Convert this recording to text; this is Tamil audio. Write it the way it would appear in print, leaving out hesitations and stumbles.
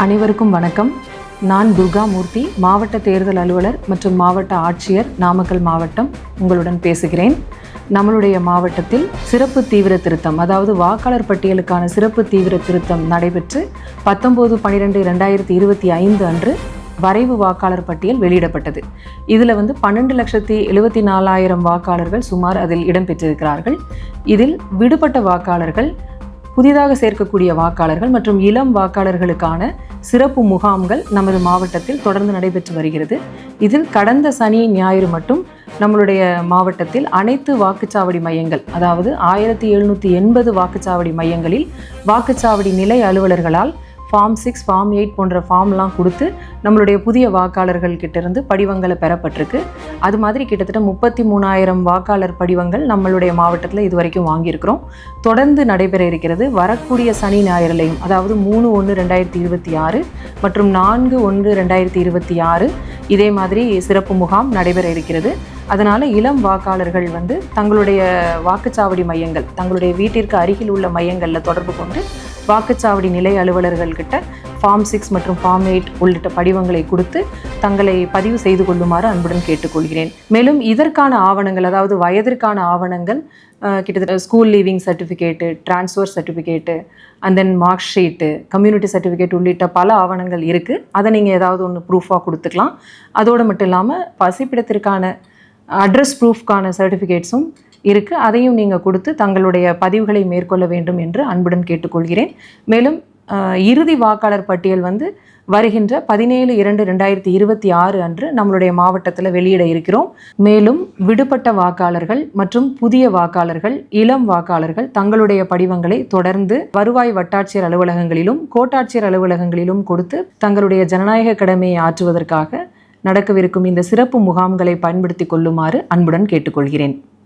அனைவருக்கும் வணக்கம். நான் துர்கா மூர்த்தி, மாவட்ட தேர்தல் அலுவலர் மற்றும் மாவட்ட ஆட்சியர், நாமக்கல் மாவட்டம் உங்களுடன் பேசுகிறேன். நம்மளுடைய மாவட்டத்தில் சிறப்பு தீவிர திருத்தம், அதாவது வாக்காளர் பட்டியலுக்கான சிறப்பு தீவிர திருத்தம் நடைபெற்று 19/12/2025 அன்று வரைவு வாக்காளர் பட்டியல் வெளியிடப்பட்டது. இதில் 12,74,000 வாக்காளர்கள் சுமார் அதில் இடம்பெற்றிருக்கிறார்கள். இதில் விடுபட்ட வாக்காளர்கள், புதிதாக சேர்க்கக்கூடிய வாக்காளர்கள் மற்றும் இளம் வாக்காளர்களுக்கான சிறப்பு முகாம்கள் நமது மாவட்டத்தில் தொடர்ந்து நடைபெற்று வருகிறது. இதில் கடந்த சனி ஞாயிறு மட்டும் நம்மளுடைய மாவட்டத்தில் அனைத்து வாக்குச்சாவடி மையங்கள், அதாவது 1780 வாக்குச்சாவடி மையங்களில் வாக்குச்சாவடி நிலை அலுவலர்களால் ஃபார்ம் 6, ஃபார்ம் 8 போன்ற ஃபார்ம்லாம் கொடுத்து நம்மளுடைய புதிய வாக்காளர்கள் கிட்டேருந்து படிவங்களை பெறப்பட்டிருக்கு. அது மாதிரி கிட்டத்தட்ட 33,000 வாக்காளர் படிவங்கள் நம்மளுடைய மாவட்டத்தில் இதுவரைக்கும் வாங்கியிருக்கிறோம். தொடர்ந்து நடைபெற இருக்கிறது. வரக்கூடிய சனி ஞாயிறுலையும், அதாவது 3/1/2026 மற்றும் 4/1/2026 இதே மாதிரி சிறப்பு முகாம் நடைபெற இருக்கிறது. அதனால் இளம் வாக்காளர்கள் தங்களுடைய வாக்குச்சாவடி மையங்கள், தங்களுடைய வீட்டிற்கு அருகில் உள்ள மையங்களில் தொடர்பு கொண்டு வாக்குச்சாவடி நிலை அலுவலர்கள்கிட்ட ஃபார்ம் 6 மற்றும் ஃபார்ம் 8 உள்ளிட்ட படிவங்களை கொடுத்து தங்களை பதிவு செய்து கொள்ளுமாறு அன்புடன் கேட்டுக்கொள்கிறேன். மேலும் இதற்கான ஆவணங்கள், அதாவது வயதிற்கான ஆவணங்கள், கிட்டத்தட்ட school leaving certificate, transfer certificate, and then mark sheet, community certificate உள்ளிட்ட பல ஆவணங்கள் இருக்குது. அதை நீங்கள் ஏதாவது ஒன்று ப்ரூஃபாக கொடுத்துக்கலாம். அதோடு மட்டும் இல்லாமல் வசிப்பிடத்திற்கான அட்ரஸ் ப்ரூஃப்கான சர்டிஃபிகேட்ஸும் இருக்குது. அதையும் நீங்கள் கொடுத்து தங்களுடைய பதிவுகளை மேற்கொள்ள வேண்டும் என்று அன்புடன் கேட்டுக்கொள்கிறேன். மேலும் இறுதி வாக்காளர் பட்டியல் வருகின்ற 17/2/2026 அன்று நம்மளுடைய மாவட்டத்தில் வெளியிட இருக்கிறோம். மேலும் விடுபட்ட வாக்காளர்கள் மற்றும் புதிய வாக்காளர்கள், இளம் வாக்காளர்கள் தங்களுடைய படிவங்களை தொடர்ந்து வருவாய் வட்டாட்சியர் அலுவலகங்களிலும் கோட்டாட்சியர் அலுவலகங்களிலும் கொடுத்து தங்களுடைய ஜனநாயக கடமையை ஆற்றுவதற்காக நடக்கவிருக்கும் இந்த சிறப்பு முகாம்களை பயன்படுத்தி கொள்ளுமாறு அன்புடன் கேட்டுக்கொள்கிறேன்.